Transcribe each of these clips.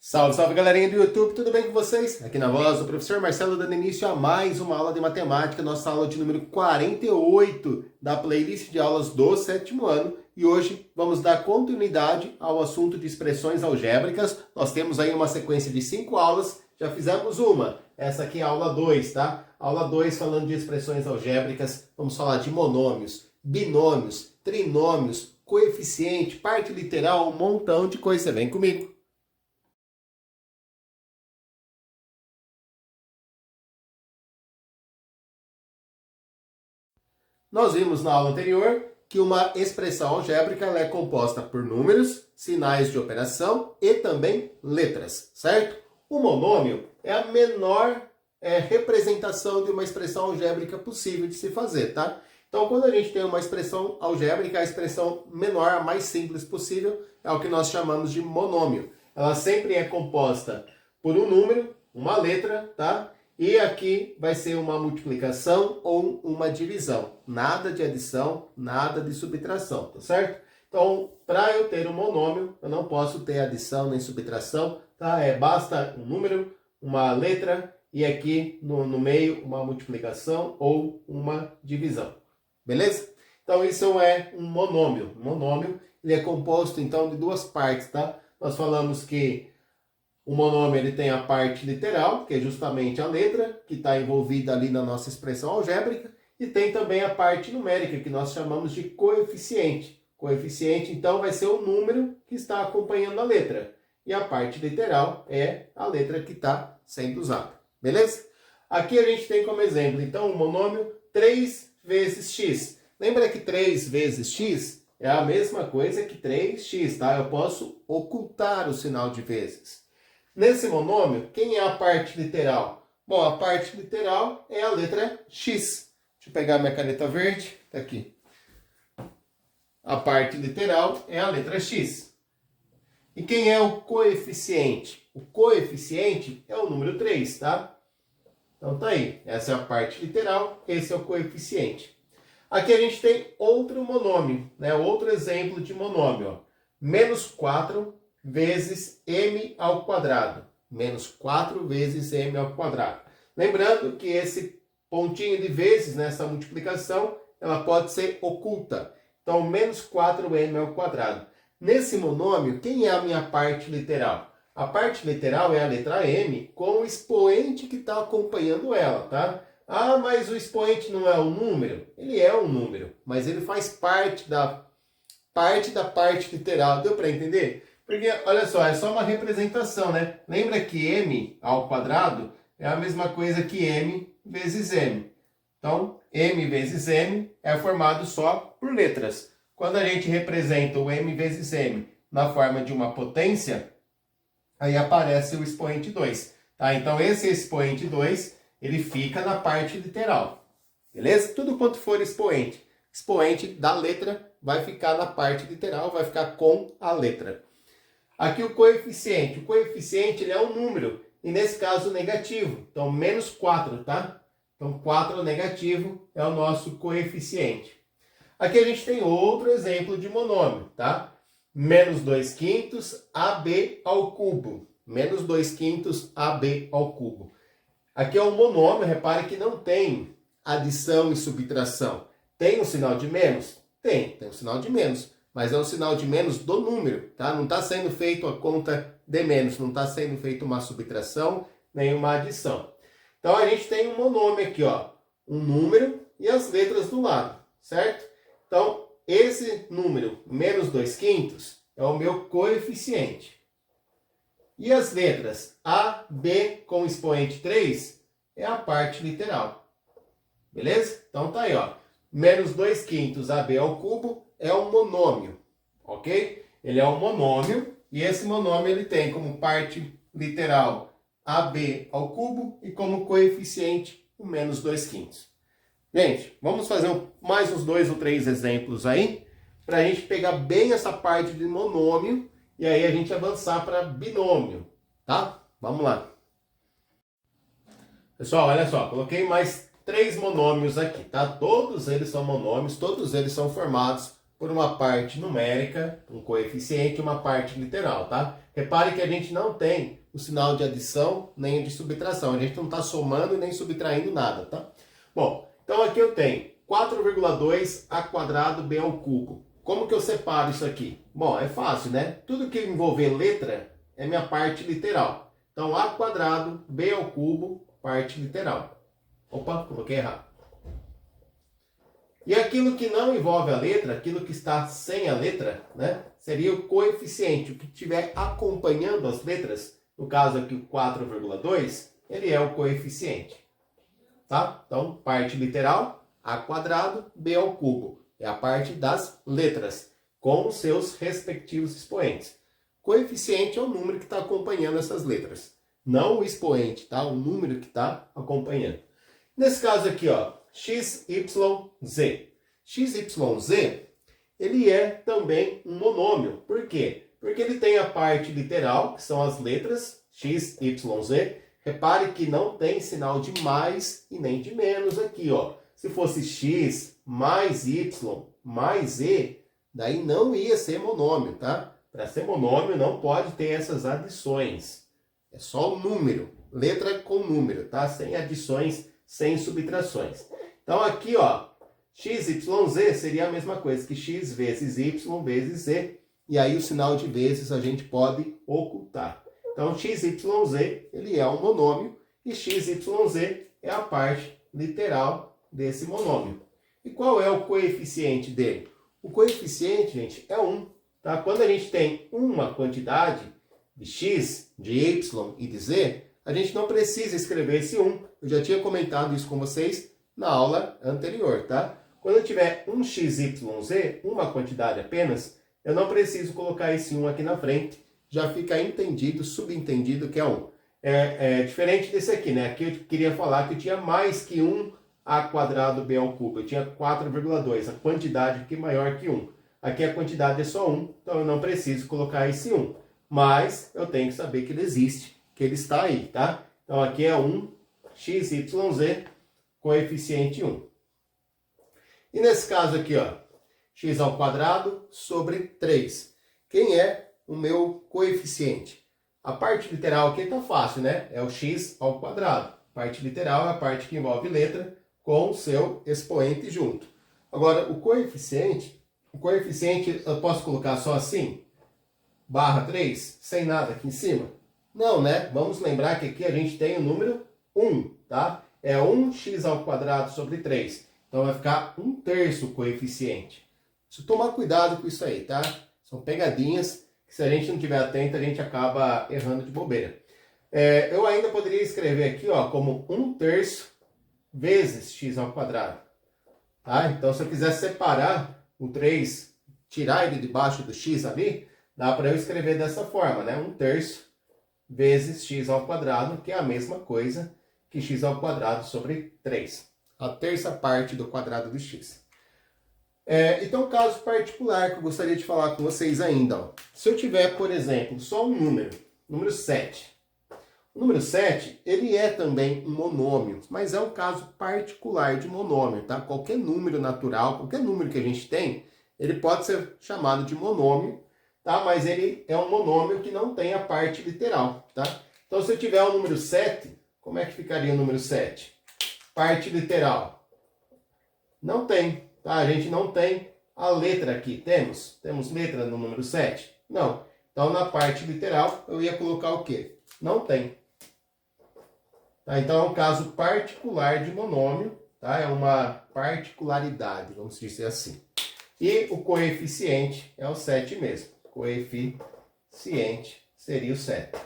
Salve, salve galerinha do YouTube, tudo bem com vocês? Aqui na voz do professor Marcelo dando início a mais uma aula de matemática, nossa aula de número 48 da playlist de aulas do sétimo ano. E hoje vamos dar continuidade ao assunto de expressões algébricas. Nós temos aí uma sequência de 5 aulas, já fizemos uma. Essa aqui é a aula 2, tá? Aula 2 falando de expressões algébricas, vamos falar de monômios, binômios, trinômios, coeficiente, parte literal, um montão de coisa. Vem comigo! Nós vimos na aula anterior que uma expressão algébrica ela é composta por números, sinais de operação e também letras, certo? O monômio é a menor representação de uma expressão algébrica possível de se fazer, tá? Então, quando a gente tem uma expressão algébrica, a expressão menor, a mais simples possível, é o que nós chamamos de monômio. Ela sempre é composta por um número, uma letra, tá? E aqui vai ser uma multiplicação ou uma divisão. Nada de adição, nada de subtração, tá certo? Então, para eu ter um monômio, eu não posso ter adição nem subtração, tá? Basta um número, uma letra e aqui no meio uma multiplicação ou uma divisão. Beleza? Então, isso é um monômio. Um monômio, ele é composto, então, de duas partes, tá? Nós falamos que o monômio ele tem a parte literal, que é justamente a letra, que está envolvida ali na nossa expressão algébrica, e tem também a parte numérica, que nós chamamos de coeficiente. Coeficiente, então, vai ser o número que está acompanhando a letra. E a parte literal é a letra que está sendo usada. Beleza? Aqui a gente tem como exemplo, então, o monômio 3 vezes x. Lembra que 3 vezes x é a mesma coisa que 3x, tá? Eu posso ocultar o sinal de vezes. Nesse monômio, quem é a parte literal? Bom, a parte literal é a letra x. Deixa eu pegar minha caneta verde. Tá aqui. A parte literal é a letra x. E quem é o coeficiente? O coeficiente é o número 3, tá? Então tá aí. Essa é a parte literal, esse é o coeficiente. Aqui a gente tem outro monômio, né? Outro exemplo de monômio. Ó. Menos 4 vezes m ao quadrado. Menos 4 vezes m ao quadrado. Lembrando que esse pontinho de vezes, nessa multiplicação, ela pode ser oculta. Então, menos 4m ao quadrado. Nesse monômio, quem é a minha parte literal? A parte literal é a letra m com o expoente que está acompanhando ela, tá? Ah, mas o expoente não é um número? Ele é um número, mas ele faz parte da parte literal. Deu para entender? Porque, olha só, é só uma representação, né? Lembra que m ao quadrado é a mesma coisa que m vezes m. Então, m vezes m é formado só por letras. Quando a gente representa o m vezes m na forma de uma potência, aí aparece o expoente 2. Tá? Então, esse expoente 2, ele fica na parte literal. Beleza? Tudo quanto for expoente. Expoente da letra vai ficar na parte literal, vai ficar com a letra. Aqui o coeficiente. O coeficiente ele é um número, e nesse caso negativo. Então, menos 4, tá? Então, 4 negativo é o nosso coeficiente. Aqui a gente tem outro exemplo de monômio, tá? Menos 2 quintos AB ao cubo. Menos 2 quintos AB ao cubo. Aqui é um monômio, repare que não tem adição e subtração. Tem um sinal de menos? Tem um sinal de menos. Mas é um sinal de menos do número, tá? Não está sendo feito a conta de menos, não está sendo feita uma subtração, nem uma adição. Então, a gente tem um monômio aqui, ó, um número e as letras do lado, certo? Então, esse número, menos 2 quintos, é o meu coeficiente. E as letras A, B com expoente 3 é a parte literal. Beleza? Então, tá aí, ó. Menos 2 quintos AB ao cubo é um monômio, ok? Ele é um monômio e esse monômio ele tem como parte literal AB ao cubo e como coeficiente o menos 2 quintos. Gente, vamos fazer mais uns 2 ou 3 exemplos aí para a gente pegar bem essa parte de monômio e aí a gente avançar para binômio, tá? Vamos lá. Pessoal, olha só, coloquei mais 3 monômios aqui, tá? Todos eles são monômios, todos eles são formados por uma parte numérica, um coeficiente e uma parte literal, tá? Repare que a gente não tem o sinal de adição nem de subtração. A gente não está somando nem subtraindo nada, tá? Bom, então aqui eu tenho 4,2 a quadrado b ao cubo. Como que eu separo isso aqui? Bom, é fácil, né? Tudo que envolver letra é minha parte literal. Então, a quadrado b ao cubo, parte literal. Opa, coloquei errado. E aquilo que não envolve a letra, aquilo que está sem a letra, né, seria o coeficiente. O que estiver acompanhando as letras, no caso aqui o 4,2, ele é o coeficiente. Tá? Então, parte literal, a quadrado, b ao cubo. É a parte das letras, com os seus respectivos expoentes. Coeficiente é o número que está acompanhando essas letras. Não o expoente, tá? O número que está acompanhando. Nesse caso aqui, ó, x, y, z. x, y, z, ele é também um monômio. Por quê? Porque ele tem a parte literal, que são as letras, x, y, z. Repare que não tem sinal de mais e nem de menos aqui, ó. Se fosse x mais y mais z, daí não ia ser monômio, tá? Para ser monômio não pode ter essas adições. É só o número, letra com número, tá? Sem adições, sem subtrações. Então aqui, ó, x, y, z seria a mesma coisa que x vezes y vezes z. E aí o sinal de vezes a gente pode ocultar. Então x, y, z, ele é um monômio e x, y, z é a parte literal desse monômio. E qual é o coeficiente dele? O coeficiente, gente, é 1. Tá? Quando a gente tem uma quantidade de x, de y e de z, a gente não precisa escrever esse 1. Eu já tinha comentado isso com vocês na aula anterior, tá? Quando eu tiver um x, y, z, uma quantidade apenas, eu não preciso colocar esse 1 aqui na frente. Já fica entendido, subentendido que é 1. É diferente desse aqui, né? Aqui eu queria falar que eu tinha mais que 1 a quadrado b ao cubo. Eu tinha 4,2, a quantidade aqui é maior que 1. Aqui a quantidade é só 1, então eu não preciso colocar esse 1. Mas eu tenho que saber que ele existe, que ele está aí, tá? Então aqui é 1, x, y, z, coeficiente 1. E nesse caso aqui, ó, x ao quadrado sobre 3. Quem é o meu coeficiente? A parte literal aqui está fácil, né? É o x ao quadrado. A parte literal é a parte que envolve letra com o seu expoente junto. Agora, o coeficiente eu posso colocar só assim? Barra 3, sem nada aqui em cima? Não, né? Vamos lembrar que aqui a gente tem o número 1, tá? É 1x ao quadrado sobre 3. Então vai ficar 1/3 o coeficiente. Preciso tomar cuidado com isso aí, tá? São pegadinhas que se a gente não estiver atento, a gente acaba errando de bobeira. Eu ainda poderia escrever aqui, ó, como 1/3 vezes x ao quadrado. Tá? Então, se eu quiser separar o 3, tirar ele debaixo do x ali, dá para eu escrever dessa forma, né? 1/3 vezes x ao quadrado, que é a mesma coisa que x ao quadrado sobre 3. A terça parte do quadrado do x. Então, caso particular que eu gostaria de falar com vocês ainda. Ó. Se eu tiver, por exemplo, só um número 7. O número 7, ele é também um monômio, mas é um caso particular de monômio, tá? Qualquer número natural, qualquer número que a gente tem, ele pode ser chamado de monômio, tá? Mas ele é um monômio que não tem a parte literal, tá? Então, se eu tiver o número 7, como é que ficaria o número 7? Parte literal. Não tem, tá? A gente não tem a letra aqui. Temos? Temos letra no número 7? Não. Então, na parte literal, eu ia colocar o quê? Não tem. Tá? Então, é um caso particular de monômio, tá? É uma particularidade, vamos dizer assim. E o coeficiente é o 7 mesmo. Coeficiente seria o 7.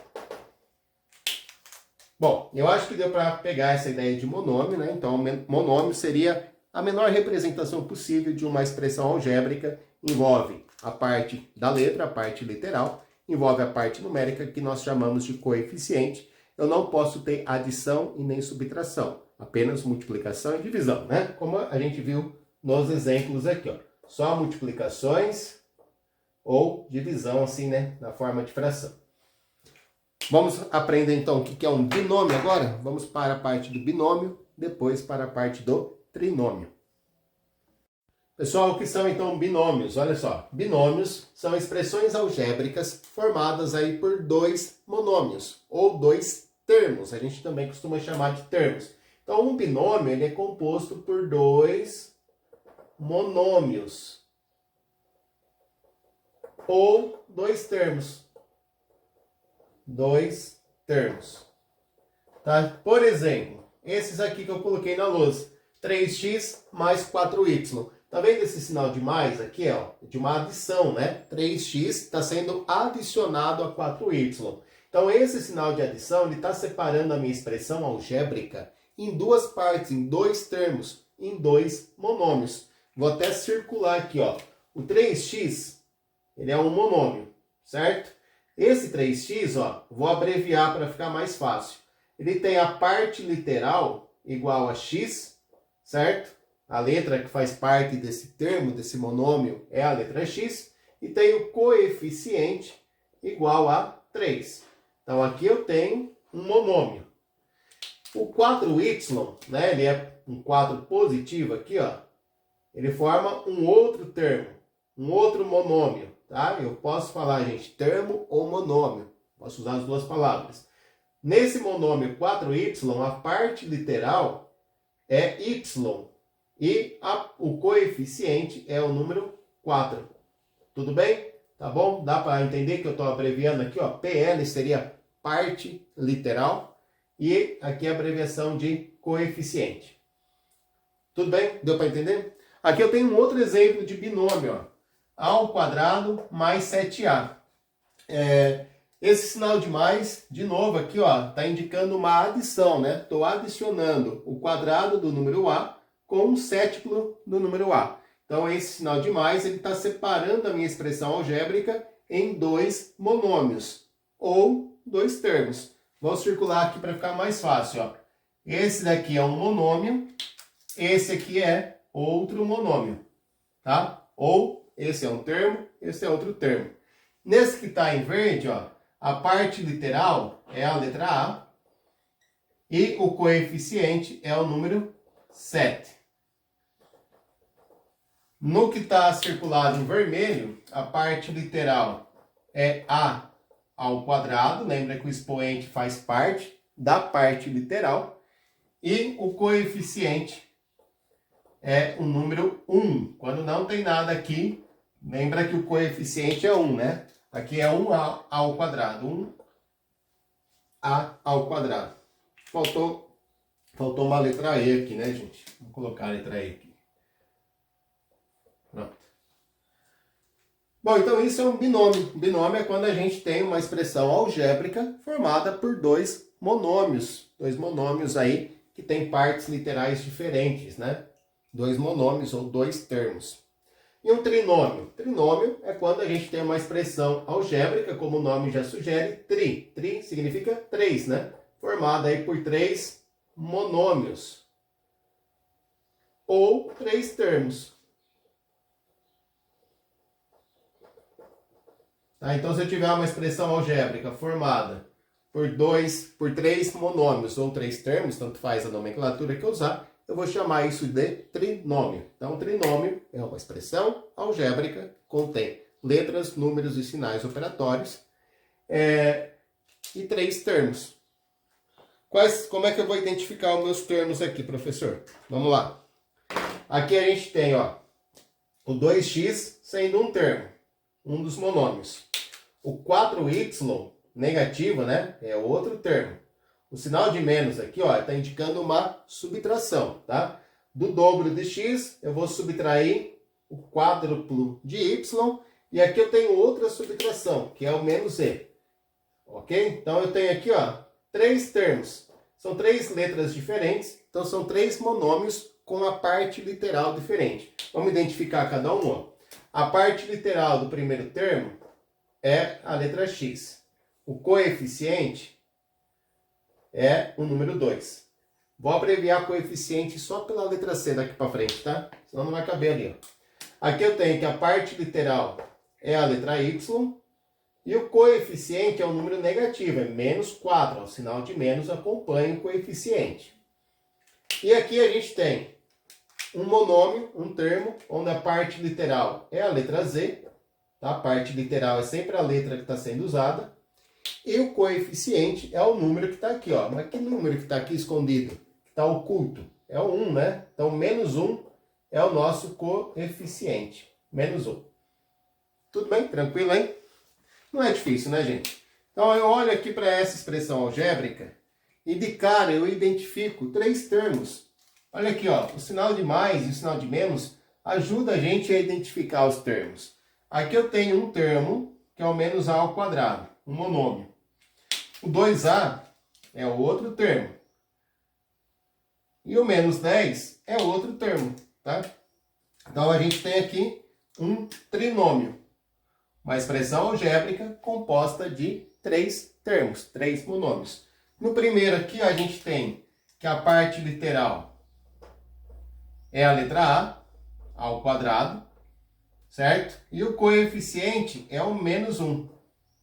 Bom, eu acho que deu para pegar essa ideia de monômio, né? Então, monômio seria a menor representação possível de uma expressão algébrica. Envolve a parte da letra, a parte literal, envolve a parte numérica, que nós chamamos de coeficiente. Eu não posso ter adição e nem subtração, apenas multiplicação e divisão, né? Como a gente viu nos exemplos aqui, ó. Só multiplicações ou divisão, assim, né? Na forma de fração. Vamos aprender, então, o que é um binômio agora? Vamos para a parte do binômio, depois para a parte do trinômio. Pessoal, o que são então binômios? Olha só, binômios são expressões algébricas formadas aí por dois monômios, ou dois termos, a gente também costuma chamar de termos. Então, um binômio ele é composto por dois monômios, ou dois termos. Dois termos. Tá? Por exemplo, esses aqui que eu coloquei na lousa, 3x mais 4y. Tá vendo esse sinal de mais aqui, ó? De uma adição, né? 3x está sendo adicionado a 4y. Então, esse sinal de adição está separando a minha expressão algébrica em duas partes, em dois termos, em dois monômios. Vou até circular aqui, ó. O 3x, ele é um monômio, certo? Esse 3x, ó, vou abreviar para ficar mais fácil. Ele tem a parte literal igual a x, certo? A letra que faz parte desse termo, desse monômio, é a letra x. E tem o coeficiente igual a 3. Então, aqui eu tenho um monômio. O 4y, né, ele é um 4 positivo aqui, ó. Ele forma um outro termo, um outro monômio, tá? Eu posso falar, gente, termo ou monômio. Posso usar as duas palavras. Nesse monômio 4y, a parte literal é y. E o coeficiente é o número 4. Tudo bem? Tá bom? Dá para entender que eu estou abreviando aqui, ó. PL seria parte literal. E aqui a abreviação de coeficiente. Tudo bem? Deu para entender? Aqui eu tenho um outro exemplo de binômio, ó. A ao quadrado mais 7a. Esse sinal de mais, de novo aqui, ó, está indicando uma adição, né? Estou adicionando o quadrado do número a com o sétuplo do número a. Então, esse sinal de mais, ele está separando a minha expressão algébrica em dois monômios, ou dois termos. Vou circular aqui para ficar mais fácil, ó. Esse daqui é um monômio, esse aqui é outro monômio, tá? Ou esse é um termo, esse é outro termo. Nesse que está em verde, ó, a parte literal é a letra A e o coeficiente é o número 7. No que está circulado em vermelho, a parte literal é A ao quadrado, lembra que o expoente faz parte da parte literal, e o coeficiente é o número 1. Quando não tem nada aqui, lembra que o coeficiente é 1, né? Aqui é 1A ao quadrado, 1A ao quadrado. Faltou uma letra E aqui, né, gente? Vou colocar a letra E aqui. Pronto. Bom, então isso é um binômio. Binômio é quando a gente tem uma expressão algébrica formada por dois monômios. Dois monômios aí que têm partes literais diferentes, né? Dois monômios ou dois termos. E um trinômio? Trinômio é quando a gente tem uma expressão algébrica, como o nome já sugere, tri. Tri significa 3, né? Formada aí por 3 monômios. Ou 3 termos. Tá? Então, se eu tiver uma expressão algébrica formada por 3 monômios ou 3 termos, tanto faz a nomenclatura que eu usar, eu vou chamar isso de trinômio. Então, trinômio é uma expressão algébrica, contém letras, números e sinais operatórios, e 3 termos. Como é que eu vou identificar os meus termos aqui, professor? Vamos lá. Aqui a gente tem, ó, o 2x sendo um termo, um dos monômios. O 4y negativo, né, é outro termo. O sinal de menos aqui, ó, está indicando uma subtração, tá? Do dobro de x, eu vou subtrair o quádruplo de y. E aqui eu tenho outra subtração, que é o menos e. Ok? Então, eu tenho aqui, ó, 3 termos. São 3 letras diferentes. Então, são 3 monômios com a parte literal diferente. Vamos identificar cada um, ó. A parte literal do primeiro termo é a letra x. O coeficiente é o número 2. Vou abreviar coeficiente só pela letra C daqui para frente, tá? Senão não vai caber ali, ó. Aqui eu tenho que a parte literal é a letra y. E o coeficiente é um número negativo, é menos 4. O sinal de menos acompanha o coeficiente. E aqui a gente tem um monômio, um termo, onde a parte literal é a letra Z, tá? A parte literal é sempre a letra que está sendo usada, e o coeficiente é o número que está aqui, ó. Mas que número que está aqui escondido? Que está oculto? É o 1, né? Então, menos 1 é o nosso coeficiente. Menos 1. Tudo bem? Tranquilo, hein? Não é difícil, né, gente? Então, eu olho aqui para essa expressão algébrica e de cara eu identifico 3 termos. Olha aqui, ó, o sinal de mais e o sinal de menos ajuda a gente a identificar os termos. Aqui eu tenho um termo, que é o menos a ao quadrado, um monômio. O 2a é o outro termo. E o menos 10 é outro termo, tá? Então, a gente tem aqui um trinômio. Uma expressão algébrica composta de 3 termos, 3 monômios. No primeiro aqui, a gente tem que a parte literal é a letra A, ao quadrado, certo? E o coeficiente é o menos 1.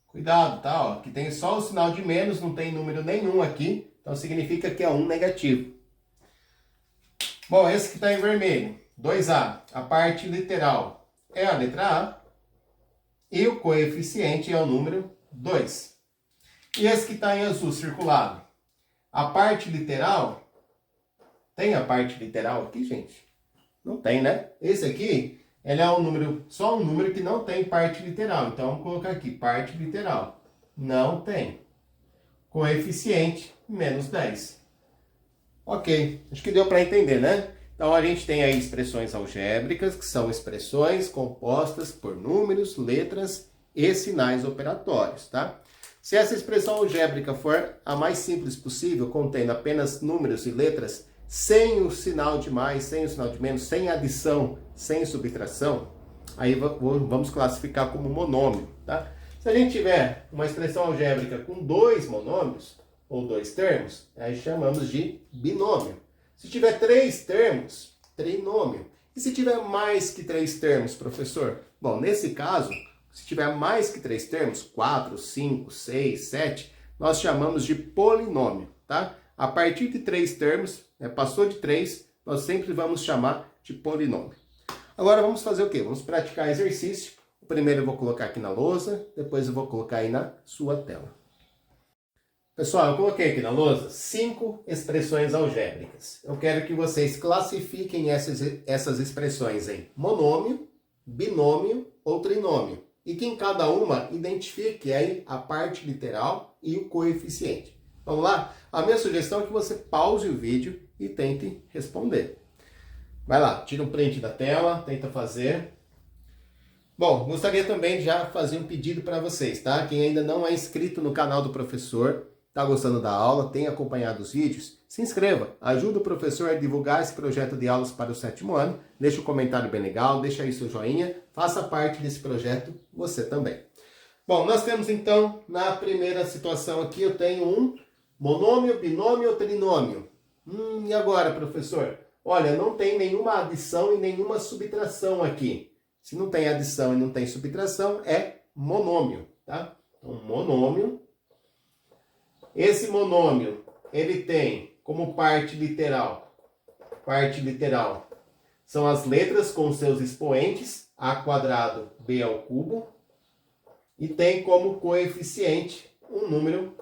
Cuidado, tá? Ó, que tem só o sinal de menos, não tem número nenhum aqui, então significa que é 1 negativo. Bom, esse que está em vermelho, 2A, a parte literal é a letra A, e o coeficiente é o número 2. E esse que está em azul circulado, a parte literal, tem a parte literal aqui, gente? Não tem, né? Esse aqui, ele é um número, só um número que não tem parte literal. Então, vamos colocar aqui, parte literal. Não tem. Coeficiente, menos 10. Ok, acho que deu para entender, né? Então, a gente tem aí expressões algébricas, que são expressões compostas por números, letras e sinais operatórios, tá? Se essa expressão algébrica for a mais simples possível, contendo apenas números e letras, sem o sinal de mais, sem o sinal de menos, sem adição, sem subtração, aí vamos classificar como monômio, tá? Se a gente tiver uma expressão algébrica com 2 monômios, ou 2 termos, aí chamamos de binômio. Se tiver 3 termos, trinômio. E se tiver mais que 3 termos, professor? Bom, nesse caso, se tiver mais que 3 termos, 4, 5, 6, 7, nós chamamos de polinômio, tá? A partir de 3 termos, passou de 3, nós sempre vamos chamar de polinômio. Agora vamos fazer o quê? Vamos praticar exercício. O primeiro eu vou colocar aqui na lousa, depois eu vou colocar aí na sua tela. Pessoal, eu coloquei aqui na lousa 5 expressões algébricas. Eu quero que vocês classifiquem essas expressões em monômio, binômio ou trinômio. E que em cada uma identifique aí a parte literal e o coeficiente. Vamos lá? A minha sugestão é que você pause o vídeo e tente responder. Vai lá, tira um print da tela, tenta fazer. Bom, gostaria também de já fazer um pedido para vocês, tá? Quem ainda não é inscrito no canal do professor, está gostando da aula, tem acompanhado os vídeos, se inscreva, ajuda o professor a divulgar esse projeto de aulas para o 7º ano, deixa um comentário bem legal, deixa aí seu joinha, faça parte desse projeto você também. Bom, nós temos então, na primeira situação aqui, eu tenho um monômio, binômio ou trinômio. E agora, professor? Olha, não tem nenhuma adição e nenhuma subtração aqui. Se não tem adição e não tem subtração, é monômio, tá? Então, monômio. Esse monômio, ele tem como parte literal, são as letras com seus expoentes, a quadrado, b ao cubo, e tem como coeficiente um número.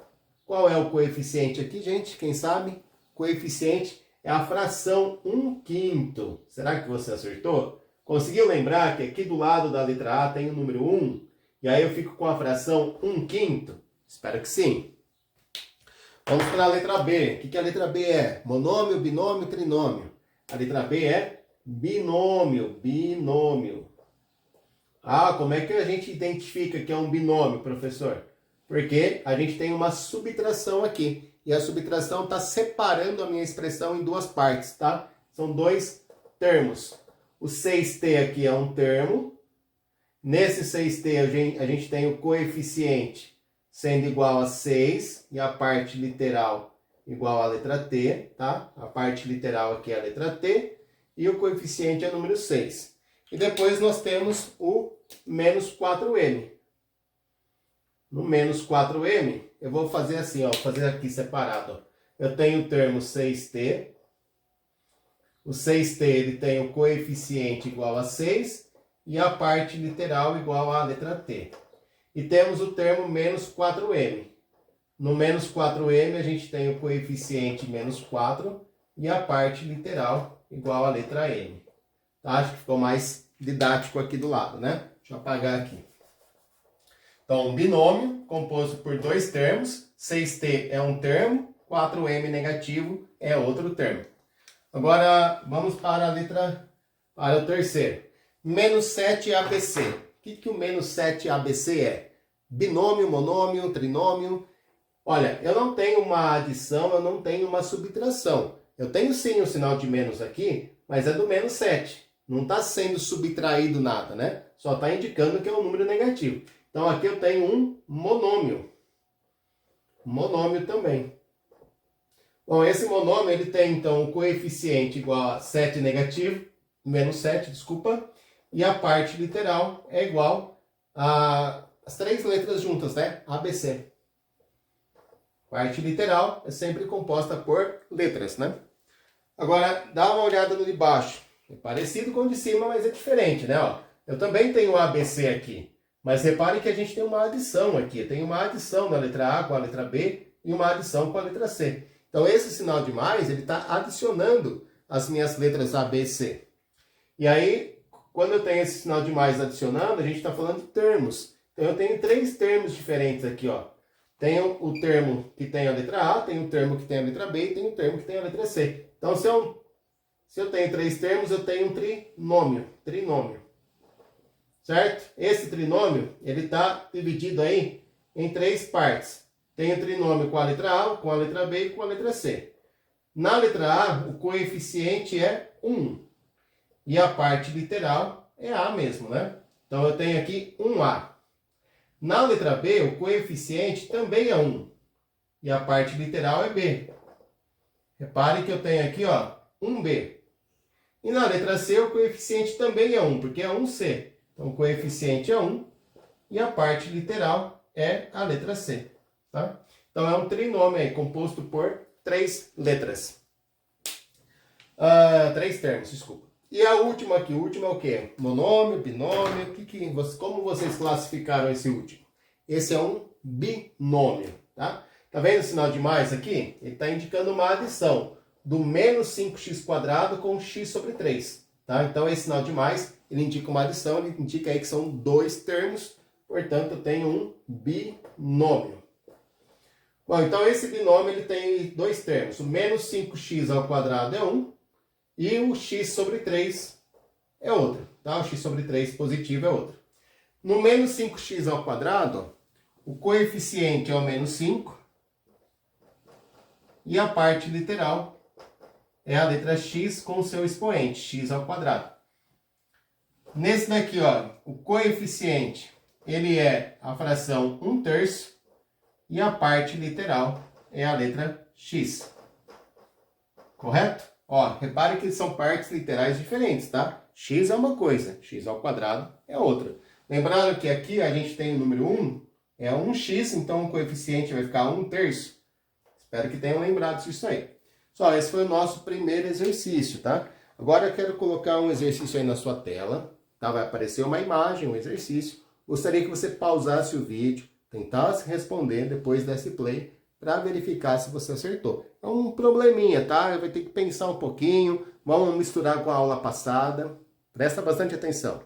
Qual é o coeficiente aqui, gente? Quem sabe? Coeficiente é a fração 1/5. Será que você acertou? Conseguiu lembrar que aqui do lado da letra A tem o número 1? E aí eu fico com a fração 1/5? Espero que sim. Vamos para a letra B. O que a letra B é? Monômio, binômio, trinômio. A letra B é binômio, binômio. Ah, como é que a gente identifica que é um binômio, professor? Porque a gente tem uma subtração aqui. E a subtração está separando a minha expressão em 2 partes, tá? São 2 termos. O 6t aqui é um termo. Nesse 6t a gente tem o coeficiente sendo igual a 6 e a parte literal igual à letra t, tá? A parte literal aqui é a letra t e o coeficiente é o número 6. E depois nós temos o menos 4m. No menos 4m, eu vou fazer assim, ó, vou fazer aqui separado. Ó. Eu tenho o termo 6t O 6t ele tem o coeficiente igual a 6 e a parte literal igual à letra t. E temos o termo menos 4m. No menos 4m a gente tem o coeficiente menos 4 e a parte literal igual à letra m. Tá? Acho que ficou mais didático aqui do lado, né? Deixa eu apagar aqui. Então, um binômio composto por dois termos. 6t é um termo, 4m negativo é outro termo. Agora, vamos para o terceiro. Menos 7abc. O que o menos 7abc é? Binômio, monômio, trinômio. Olha, eu não tenho uma adição, eu não tenho uma subtração. Eu tenho sim o sinal de menos aqui, mas é do menos 7. Não está sendo subtraído nada, né? Só está indicando que é um número negativo. Então, aqui eu tenho um monômio. Monômio também. Bom, esse monômio ele tem, então, o coeficiente igual a 7 negativo, menos 7, desculpa, e a parte literal é igual às três letras juntas, né? ABC. Parte literal é sempre composta por letras, né? Agora, dá uma olhada no de baixo. É parecido com o de cima, mas é diferente, né? Ó, eu também tenho o ABC aqui, mas repare que a gente tem uma adição aqui. Tem uma adição na letra A com a letra B e uma adição com a letra C. Então, esse sinal de mais, ele está adicionando as minhas letras A, B e C. E aí, quando eu tenho esse sinal de mais adicionando, a gente está falando de termos. Então, eu tenho três termos diferentes aqui, ó. Tenho o termo que tem a letra A, tem o termo que tem a letra B e tem o termo que tem a letra C. Então, se eu tenho três termos, eu tenho um trinômio. Certo? Esse trinômio, ele está dividido aí em três partes. Tem o trinômio com a letra A, com a letra B e com a letra C. Na letra A, o coeficiente é 1. E a parte literal é A mesmo, né? Então, eu tenho aqui 1A. Na letra B, o coeficiente também é 1. E a parte literal é B. Repare que eu tenho aqui, ó, 1B. E na letra C, o coeficiente também é 1, porque é 1C. Então, o coeficiente é 1 e a parte literal é a letra C. Tá? Então, é um trinômio aí, composto por três letras. Três termos, desculpa. E a última aqui, o último é o quê? Monômio, binômio, como vocês classificaram esse último? Esse é um binômio, tá? Tá vendo o sinal de mais aqui? Ele está indicando uma adição do menos 5x² com x sobre 3, tá? Então, esse sinal de mais, ele indica uma adição, ele indica aí que são dois termos, portanto, eu tenho um binômio. Bom, então esse binômio ele tem dois termos, o menos 5x² é 1, e o x sobre 3 é outro, tá? O x sobre 3 positivo é outro. No menos 5x², o coeficiente é o menos 5 e a parte literal é a letra x com o seu expoente, x². Nesse daqui, ó, o coeficiente ele é a fração 1/3 e a parte literal é a letra x. Correto? Ó, repare que são partes literais diferentes, tá? X é uma coisa, x² é outra. Lembrando que aqui a gente tem o número 1, é 1x, então o coeficiente vai ficar 1/3. Espero que tenham lembrado disso aí. Só, esse foi o nosso primeiro exercício, tá? Agora eu quero colocar um exercício aí na sua tela, tá? Vai aparecer uma imagem, um exercício. Gostaria que você pausasse o vídeo, tentasse responder, depois desse play, para verificar se você acertou. É um probleminha, tá? Vai ter que pensar um pouquinho, vamos misturar com a aula passada. Presta bastante atenção.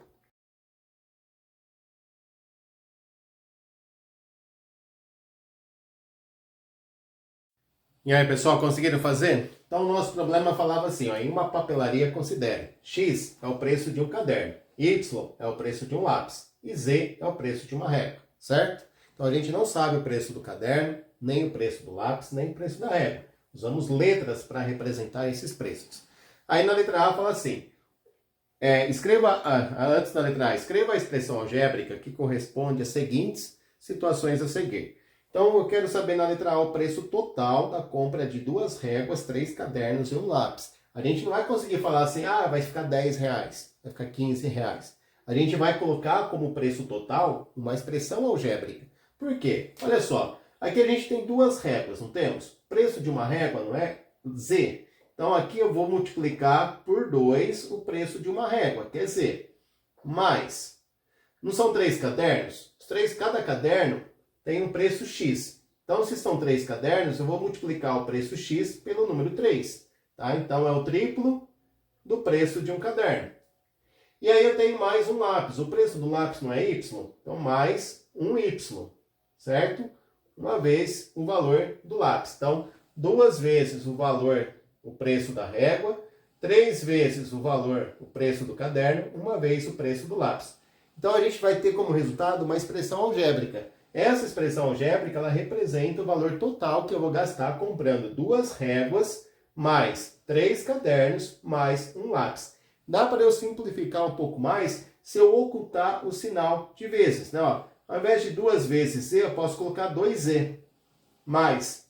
E aí, pessoal, conseguiram fazer? Então, o nosso problema falava assim, ó, em uma papelaria considere X é o preço de um caderno, Y é o preço de um lápis e Z é o preço de uma régua, certo? Então, a gente não sabe o preço do caderno, nem o preço do lápis, nem o preço da régua. Usamos letras para representar esses preços. Aí, na letra A, fala assim, antes da letra A, escreva a expressão algébrica que corresponde às seguintes situações a seguir. Então, eu quero saber na letra A o preço total da compra de 2 réguas, 3 cadernos e um lápis. A gente não vai conseguir falar assim, vai ficar 10 reais, vai ficar 15 reais. A gente vai colocar como preço total uma expressão algébrica. Por quê? Olha só, aqui a gente tem 2 réguas, não temos? O preço de uma régua não é Z. Então aqui eu vou multiplicar por 2 o preço de uma régua. Quer dizer, mais. Não são 3 cadernos? Cada caderno tem um preço X. Então, se são 3 cadernos, eu vou multiplicar o preço X pelo número 3. Tá? Então, é o triplo do preço de um caderno. E aí eu tenho mais um lápis. O preço do lápis não é Y? Então, mais um Y. Certo? Uma vez o valor do lápis. Então, 2 vezes o valor, o preço da régua. 3 vezes o valor, o preço do caderno. 1 vez o preço do lápis. Então, a gente vai ter como resultado uma expressão algébrica. Essa expressão algébrica, ela representa o valor total que eu vou gastar comprando 2 réguas, mais 3 cadernos, mais um lápis. Dá para eu simplificar um pouco mais se eu ocultar o sinal de vezes. Né? Ó, ao invés de 2 vezes Z, eu posso colocar 2Z. Mais,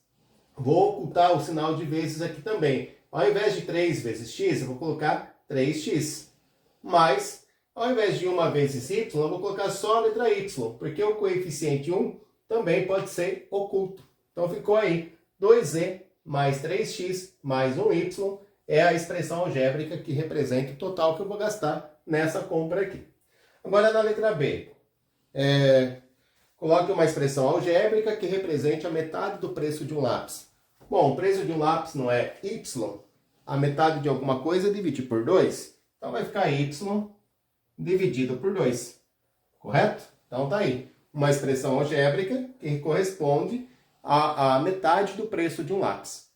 vou ocultar o sinal de vezes aqui também. Ao invés de 3 vezes X, eu vou colocar 3X. Mais, ao invés de 1 vezes y, eu vou colocar só a letra y, porque o coeficiente 1 também pode ser oculto. Então ficou aí 2z mais 3x mais 1y é a expressão algébrica que representa o total que eu vou gastar nessa compra aqui. Agora na letra B, coloque uma expressão algébrica que represente a metade do preço de um lápis. Bom, o preço de um lápis não é y, a metade de alguma coisa dividir por 2, então vai ficar y dividido por 2, correto? Então tá aí, uma expressão algébrica que corresponde à metade do preço de um lápis.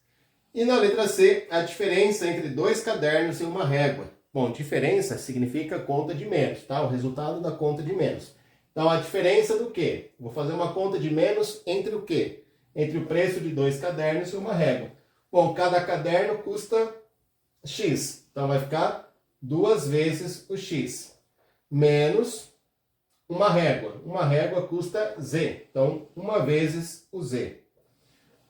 E na letra C, a diferença entre 2 cadernos e uma régua. Bom, diferença significa conta de menos, tá? O resultado da conta de menos. Então a diferença do quê? Vou fazer uma conta de menos entre o quê? Entre o preço de 2 cadernos e uma régua. Bom, cada caderno custa X, então vai ficar 2 vezes o X. Menos uma régua. Uma régua custa Z. Então, 1 vezes o Z.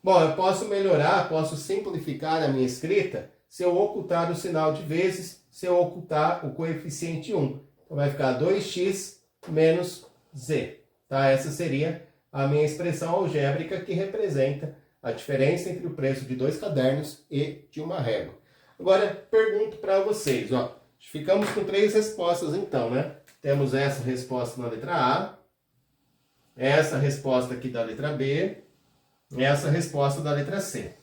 Bom, eu posso melhorar, posso simplificar a minha escrita se eu ocultar o sinal de vezes, se eu ocultar o coeficiente 1. Então, vai ficar 2x menos Z. Tá? Essa seria a minha expressão algébrica que representa a diferença entre o preço de 2 cadernos e de uma régua. Agora, pergunto para vocês, ó. Ficamos com 3 respostas então, né? Temos essa resposta na letra A, essa resposta aqui da letra B, essa resposta da letra C.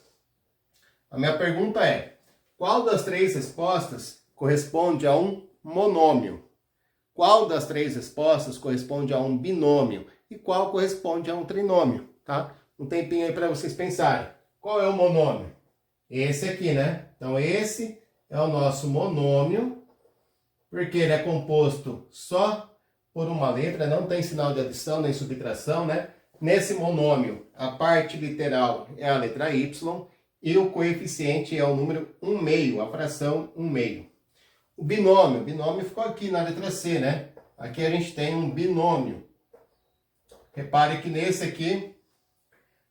A minha pergunta é, qual das 3 respostas corresponde a um monômio? Qual das 3 respostas corresponde a um binômio? E qual corresponde a um trinômio? Tá? Um tempinho aí para vocês pensarem. Qual é o monômio? Esse aqui, né? Então esse é o nosso monômio, porque ele é composto só por uma letra, não tem sinal de adição nem subtração, né? Nesse monômio, a parte literal é a letra y e o coeficiente é o número 1/2, a fração 1/2. O binômio ficou aqui na letra C, né? Aqui a gente tem um binômio. Repare que nesse aqui,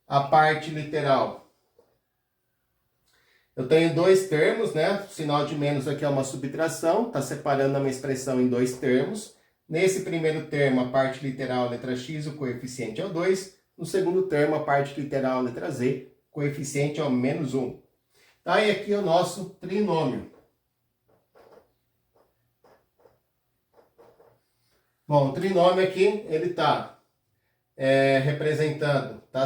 a parte literal, eu tenho 2 termos, né? O sinal de menos aqui é uma subtração, está separando a minha expressão em 2 termos. Nesse primeiro termo, a parte literal, a letra x, o coeficiente é o 2. No segundo termo, a parte literal, a letra z, o coeficiente é o menos 1. Tá? E aqui é o nosso trinômio. Bom, o trinômio aqui, ele está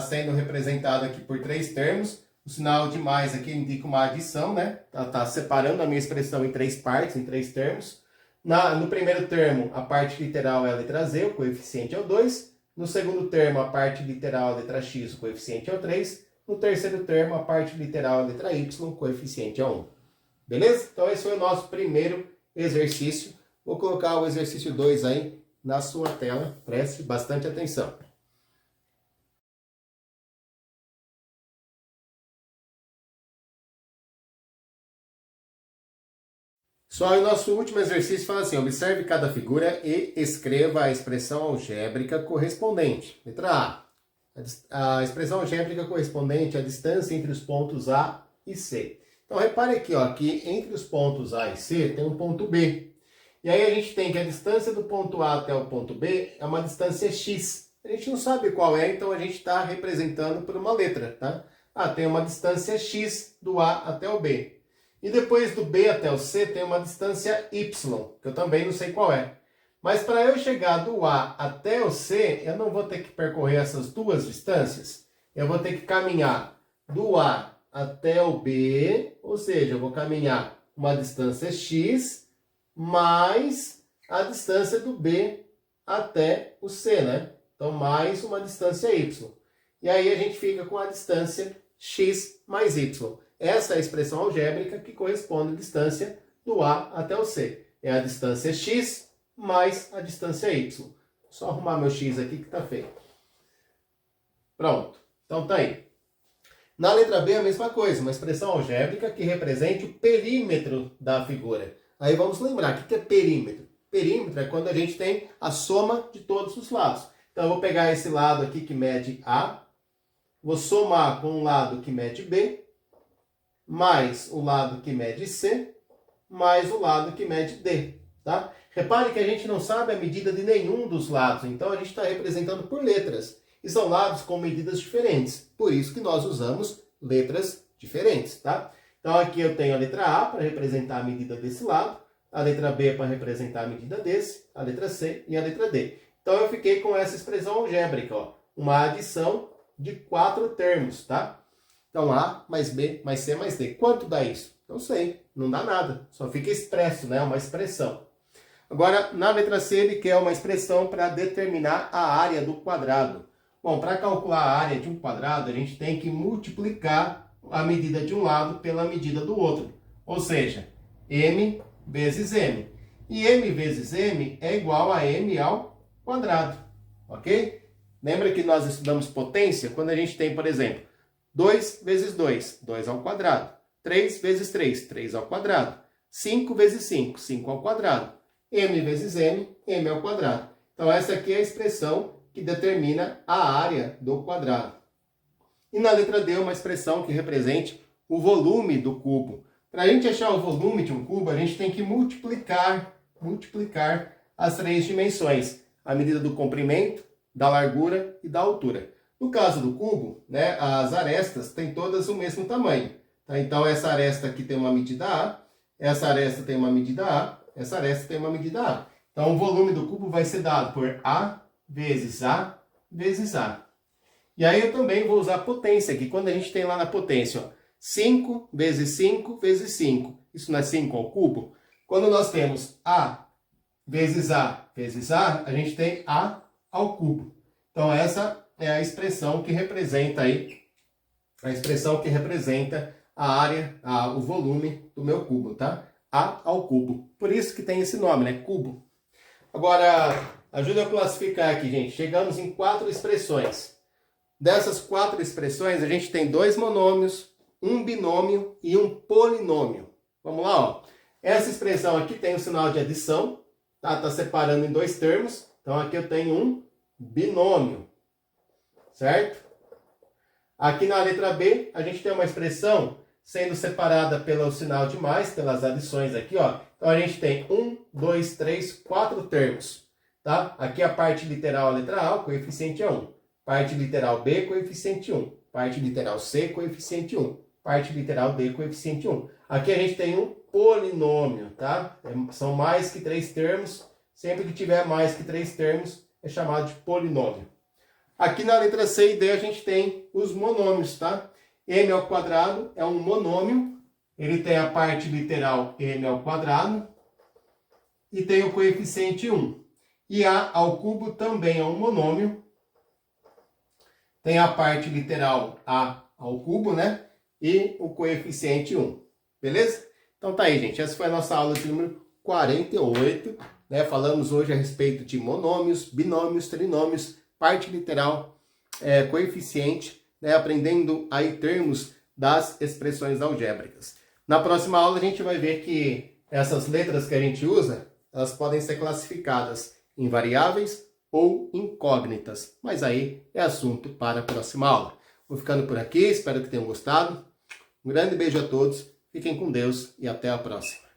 sendo representado aqui por 3 termos. O sinal de mais aqui indica uma adição, né? Tá separando a minha expressão em 3 partes, em 3 termos. No primeiro termo, a parte literal é a letra z, o coeficiente é o 2. No segundo termo, a parte literal é a letra x, o coeficiente é o 3. No terceiro termo, a parte literal é a letra y, o coeficiente é 1. Beleza? Então esse foi o nosso primeiro exercício. Vou colocar o exercício 2 aí na sua tela. Preste bastante atenção. Só o nosso último exercício fala assim, observe cada figura e escreva a expressão algébrica correspondente. Letra A. A expressão algébrica correspondente à distância entre os pontos A e C. Então, repare aqui, ó, que entre os pontos A e C tem um ponto B. E aí a gente tem que a distância do ponto A até o ponto B é uma distância x. A gente não sabe qual é, então a gente está representando por uma letra, tá? Ah, tem uma distância x do A até o B. E depois do B até o C tem uma distância y, que eu também não sei qual é. Mas para eu chegar do A até o C, eu não vou ter que percorrer essas duas distâncias. Eu vou ter que caminhar do A até o B, ou seja, eu vou caminhar uma distância x mais a distância do B até o C, né? Então, mais uma distância y. E aí a gente fica com a distância x mais y. Essa é a expressão algébrica que corresponde à distância do A até o C. É a distância x mais a distância y. Só arrumar meu x aqui que está feio. Pronto. Então tá aí. Na letra B a mesma coisa, uma expressão algébrica que represente o perímetro da figura. Aí vamos lembrar, o que é perímetro? Perímetro é quando a gente tem a soma de todos os lados. Então eu vou pegar esse lado aqui que mede A, vou somar com um lado que mede B, mais o lado que mede C, mais o lado que mede D. Tá? Repare que a gente não sabe a medida de nenhum dos lados, então a gente está representando por letras. E são lados com medidas diferentes, por isso que nós usamos letras diferentes. Tá? Então aqui eu tenho a letra A para representar a medida desse lado, a letra B para representar a medida desse, a letra C e a letra D. Então eu fiquei com essa expressão algébrica, ó, uma adição de 4 termos, tá? Então A mais B mais C mais D. Quanto dá isso? Não sei, não dá nada, só fica expresso, né? Uma expressão. Agora, na letra C, ele quer uma expressão para determinar a área do quadrado. Bom, para calcular a área de um quadrado, a gente tem que multiplicar a medida de um lado pela medida do outro. Ou seja, m vezes m. E m vezes m é igual a m ao quadrado. Ok? Lembra que nós estudamos potência? Quando a gente tem, por exemplo, 2 vezes 2, 2 ao quadrado. 3 vezes 3, 3 ao quadrado. 5 vezes 5, 5 ao quadrado. M vezes m, m ao quadrado. Então essa aqui é a expressão que determina a área do quadrado. E na letra D, uma expressão que represente o volume do cubo. Para a gente achar o volume de um cubo, a gente tem que multiplicar as 3 dimensões. A medida do comprimento, da largura e da altura. No caso do cubo, né, as arestas têm todas o mesmo tamanho. Tá? Então essa aresta aqui tem uma medida A, essa aresta tem uma medida A, essa aresta tem uma medida A. Então o volume do cubo vai ser dado por A vezes A vezes A. E aí eu também vou usar a potência aqui. Quando a gente tem lá na potência, ó, 5 vezes 5 vezes 5. Isso não é 5 ao cubo? Quando nós temos A vezes A vezes A, a gente tem A ao cubo. Então essa é a expressão que representa aí, a área, o volume do meu cubo, tá? A ao cubo. Por isso que tem esse nome, né? Cubo. Agora, ajuda a classificar aqui, gente. Chegamos em 4 expressões. Dessas 4 expressões, a gente tem 2 monômios, um binômio e um polinômio. Vamos lá, ó. Essa expressão aqui tem o sinal de adição, tá? Tá separando em 2 termos. Então aqui eu tenho um binômio, certo? Aqui na letra B, a gente tem uma expressão sendo separada pelo sinal de mais, pelas adições aqui, ó. Então a gente tem 1, 2, 3, 4 termos, tá? Aqui a parte literal, a letra A, o coeficiente é 1. Parte literal B, coeficiente 1. Parte literal C, coeficiente 1. Parte literal D, coeficiente 1. Aqui a gente tem um polinômio, tá? São mais que 3 termos. Sempre que tiver mais que 3 termos, é chamado de polinômio. Aqui na letra C e D a gente tem os monômios, tá? M ao quadrado é um monômio. Ele tem a parte literal m ao quadrado e tem o coeficiente 1. E A ao cubo também é um monômio. Tem a parte literal A ao cubo, né? E o coeficiente 1. Beleza? Então tá aí, gente. Essa foi a nossa aula de número 48. Né? Falamos hoje a respeito de monômios, binômios, trinômios, parte literal, coeficiente, né? Aprendendo aí termos das expressões algébricas. Na próxima aula a gente vai ver que essas letras que a gente usa, elas podem ser classificadas em variáveis ou incógnitas. Mas aí é assunto para a próxima aula. Vou ficando por aqui, espero que tenham gostado. Um grande beijo a todos, fiquem com Deus e até a próxima.